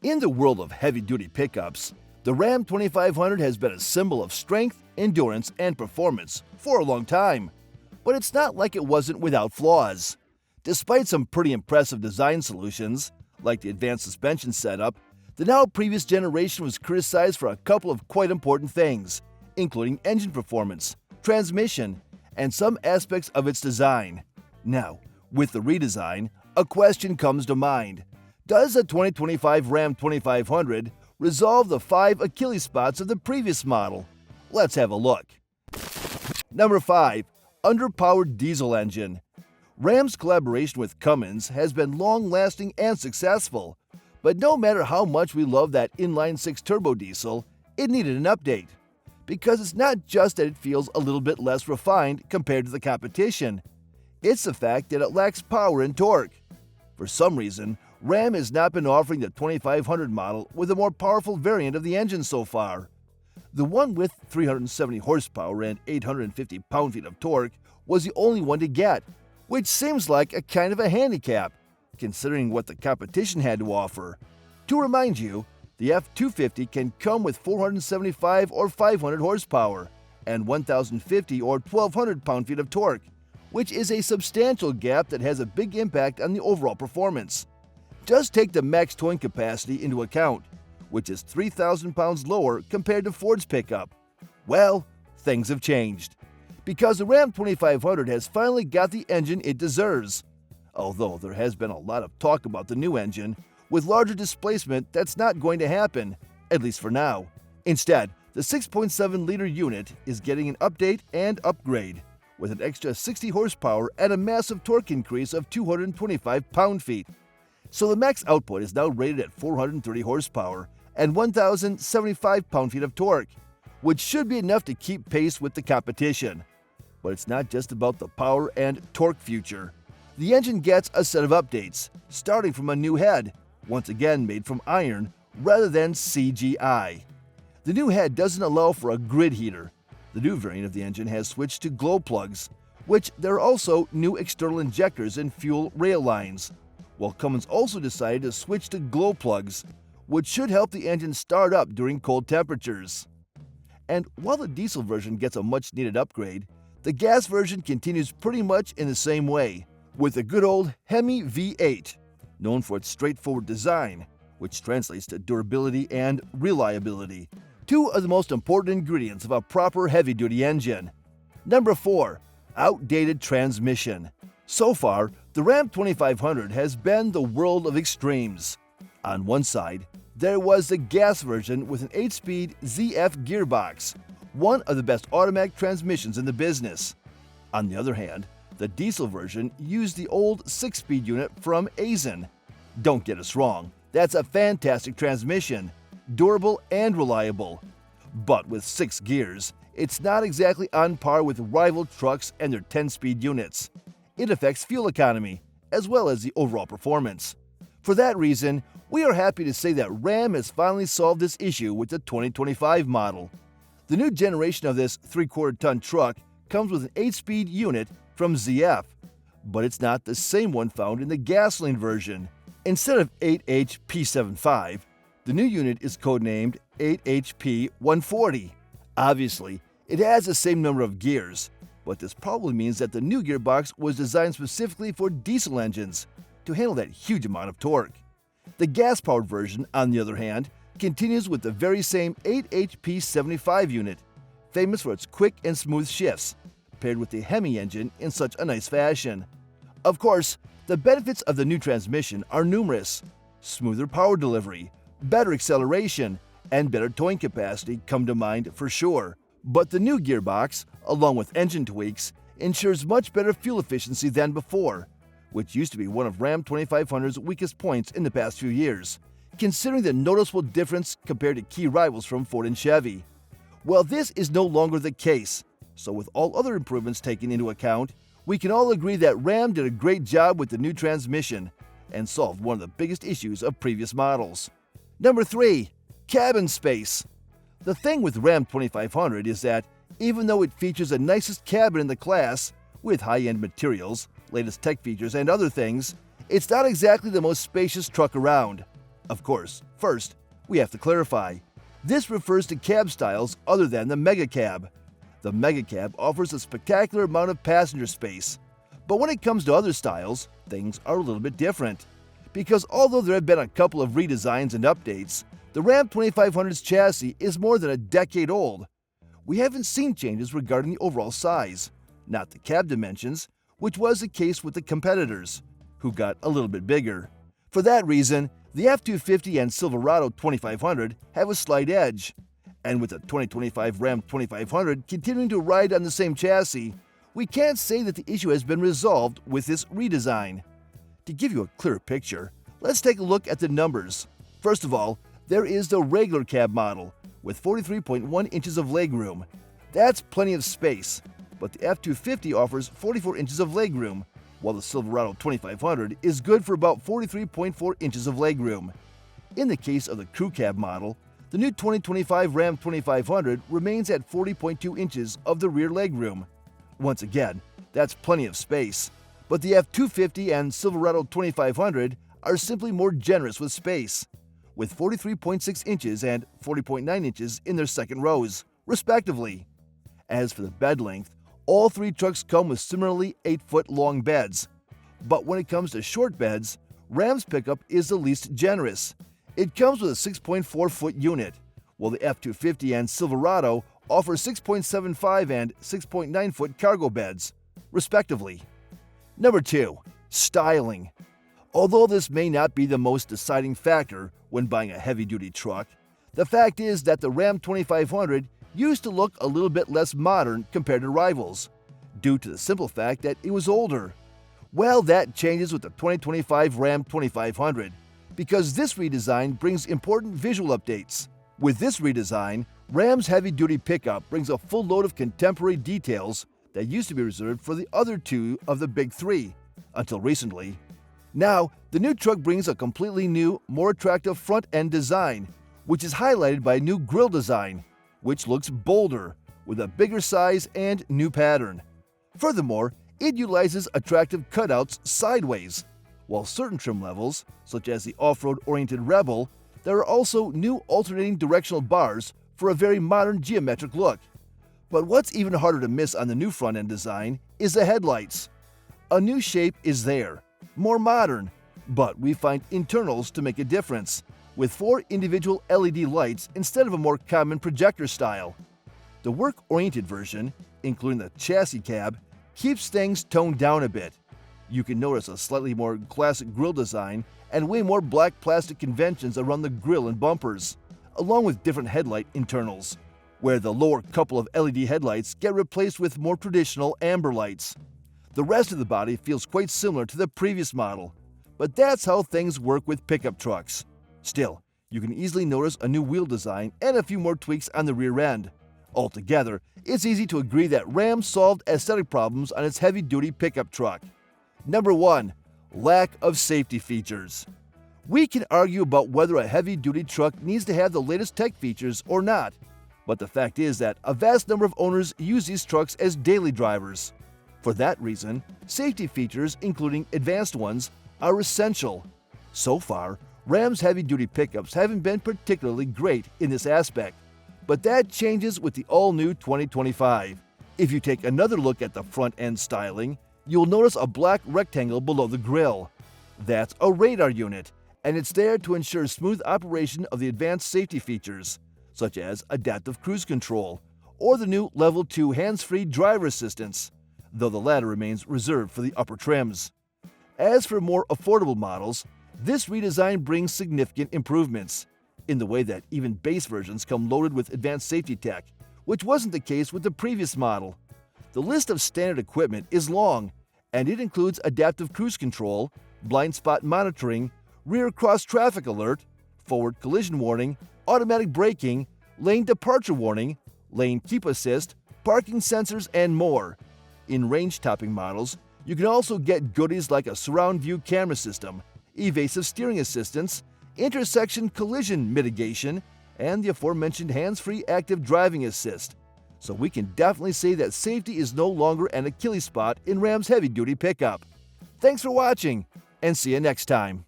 In the world of heavy-duty pickups, the Ram 2500 has been a symbol of strength, endurance, and performance for a long time. But it's not like it wasn't without flaws. Despite some pretty impressive design solutions, like the advanced suspension setup, the now previous generation was criticized for a couple of quite important things, including engine performance, transmission, and some aspects of its design. Now, with the redesign, a question comes to mind. Does the 2025 Ram 2500 resolve the 5 Achilles spots of the previous model? Let's have a look. Number 5. Underpowered diesel engine. Ram's collaboration with Cummins has been long-lasting and successful, but no matter how much we love that inline-6 turbo diesel, it needed an update. Because it's not just that it feels a little bit less refined compared to the competition, it's the fact that it lacks power and torque. For some reason, Ram has not been offering the 2500 model with a more powerful variant of the engine so far. The one with 370 horsepower and 850 pound-feet of torque was the only one to get, which seems like a kind of a handicap, considering what the competition had to offer. To remind you, the F250 can come with 475 or 500 horsepower and 1050 or 1200 pound-feet of torque, which is a substantial gap that has a big impact on the overall performance. Just take the max towing capacity into account, which is 3,000 pounds lower compared to Ford's pickup. Well, things have changed, because the Ram 2500 has finally got the engine it deserves. Although there has been a lot of talk about the new engine, with larger displacement that's not going to happen, at least for now. Instead, the 6.7-liter unit is getting an update and upgrade, with an extra 60 horsepower and a massive torque increase of 225 pound-feet. So the max output is now rated at 430 horsepower and 1,075 pound-feet of torque, which should be enough to keep pace with the competition. But it's not just about the power and torque future. The engine gets a set of updates, starting from a new head, once again made from iron rather than CGI. The new head doesn't allow for a grid heater. The new variant of the engine has switched to glow plugs, which there are also new external injectors and fuel rail lines, while Cummins also decided to switch to glow plugs, which should help the engine start up during cold temperatures. And while the diesel version gets a much-needed upgrade, the gas version continues pretty much in the same way, with a good old Hemi V8, known for its straightforward design, which translates to durability and reliability, two of the most important ingredients of a proper heavy-duty engine. Number 4. Outdated transmission. So far, the Ram 2500 has been the world of extremes. On one side, there was the gas version with an 8-speed ZF gearbox, one of the best automatic transmissions in the business. On the other hand, the diesel version used the old 6-speed unit from Aisin. Don't get us wrong, that's a fantastic transmission, durable and reliable. But with 6 gears, it's not exactly on par with rival trucks and their 10-speed units. It affects fuel economy, as well as the overall performance. For that reason, we are happy to say that Ram has finally solved this issue with the 2025 model. The new generation of this 3/4-ton truck comes with an 8-speed unit from ZF, but it's not the same one found in the gasoline version. Instead of 8HP75, the new unit is codenamed 8HP140. Obviously, it has the same number of gears, but this probably means that the new gearbox was designed specifically for diesel engines to handle that huge amount of torque. The gas-powered version, on the other hand, continues with the very same 8HP75 unit, famous for its quick and smooth shifts, paired with the Hemi engine in such a nice fashion. Of course, the benefits of the new transmission are numerous. Smoother power delivery, better acceleration, and better towing capacity come to mind for sure. But the new gearbox, along with engine tweaks, ensures much better fuel efficiency than before, which used to be one of Ram 2500's weakest points in the past few years, considering the noticeable difference compared to key rivals from Ford and Chevy. Well, this is no longer the case, so with all other improvements taken into account, we can all agree that Ram did a great job with the new transmission and solved one of the biggest issues of previous models. Number 3. Cabin space. The thing with Ram 2500 is that, even though it features the nicest cabin in the class, with high-end materials, latest tech features, and other things, it's not exactly the most spacious truck around. Of course, first, we have to clarify. This refers to cab styles other than the mega cab. The mega cab offers a spectacular amount of passenger space. But when it comes to other styles, things are a little bit different. Because although there have been a couple of redesigns and updates, the Ram 2500's chassis is more than a decade old. We haven't seen changes regarding the overall size, not the cab dimensions, which was the case with the competitors, who got a little bit bigger. For that reason, the F-250 and Silverado 2500 have a slight edge. And with the 2025 Ram 2500 continuing to ride on the same chassis, we can't say that the issue has been resolved with this redesign. To give you a clearer picture, let's take a look at the numbers. First of all, there is the regular cab model with 43.1 inches of legroom. That's plenty of space, but the F-250 offers 44 inches of legroom, while the Silverado 2500 is good for about 43.4 inches of legroom. In the case of the crew cab model, the new 2025 Ram 2500 remains at 40.2 inches of the rear legroom. Once again, that's plenty of space, but the F-250 and Silverado 2500 are simply more generous with space, with 43.6 inches and 40.9 inches in their second rows, respectively. As for the bed length, all three trucks come with similarly 8-foot-long beds. But when it comes to short beds, Ram's pickup is the least generous. It comes with a 6.4-foot unit, while the F-250 and Silverado offer 6.75 and 6.9-foot cargo beds, respectively. Number 2. Styling. Although this may not be the most deciding factor when buying a heavy-duty truck, the fact is that the Ram 2500 used to look a little bit less modern compared to rivals, due to the simple fact that it was older. Well, that changes with the 2025 Ram 2500, because this redesign brings important visual updates. With this redesign, Ram's heavy-duty pickup brings a full load of contemporary details that used to be reserved for the other two of the big three, until recently. Now, the new truck brings a completely new, more attractive front-end design, which is highlighted by a new grille design, which looks bolder, with a bigger size and new pattern. Furthermore, it utilizes attractive cutouts sideways, while certain trim levels, such as the off-road-oriented Rebel, there are also new alternating directional bars for a very modern geometric look. But what's even harder to miss on the new front-end design is the headlights. A new shape is there, more modern, but we find internals to make a difference, with 4 individual LED lights instead of a more common projector style. The work-oriented version, including the chassis cab, keeps things toned down a bit. You can notice a slightly more classic grille design and way more black plastic conventions around the grille and bumpers, along with different headlight internals, where the lower couple of LED headlights get replaced with more traditional amber lights. The rest of the body feels quite similar to the previous model, but that's how things work with pickup trucks. Still, you can easily notice a new wheel design and a few more tweaks on the rear end. Altogether, it's easy to agree that Ram solved aesthetic problems on its heavy-duty pickup truck. Number 1. Lack of safety features. We can argue about whether a heavy-duty truck needs to have the latest tech features or not, but the fact is that a vast number of owners use these trucks as daily drivers. For that reason, safety features, including advanced ones, are essential. So far, Ram's heavy-duty pickups haven't been particularly great in this aspect, but that changes with the all-new 2025. If you take another look at the front-end styling, you'll notice a black rectangle below the grille. That's a radar unit, and it's there to ensure smooth operation of the advanced safety features, such as adaptive cruise control or the new Level 2 hands-free driver assistance, though the latter remains reserved for the upper trims. As for more affordable models, this redesign brings significant improvements, in the way that even base versions come loaded with advanced safety tech, which wasn't the case with the previous model. The list of standard equipment is long, and it includes adaptive cruise control, blind spot monitoring, rear cross-traffic alert, forward collision warning, automatic braking, lane departure warning, lane keep assist, parking sensors, and more. In range-topping models, you can also get goodies like a surround view camera system, evasive steering assistance, intersection collision mitigation, and the aforementioned hands-free active driving assist. So we can definitely say that safety is no longer an Achilles spot in Ram's heavy-duty pickup. Thanks for watching, and see you next time.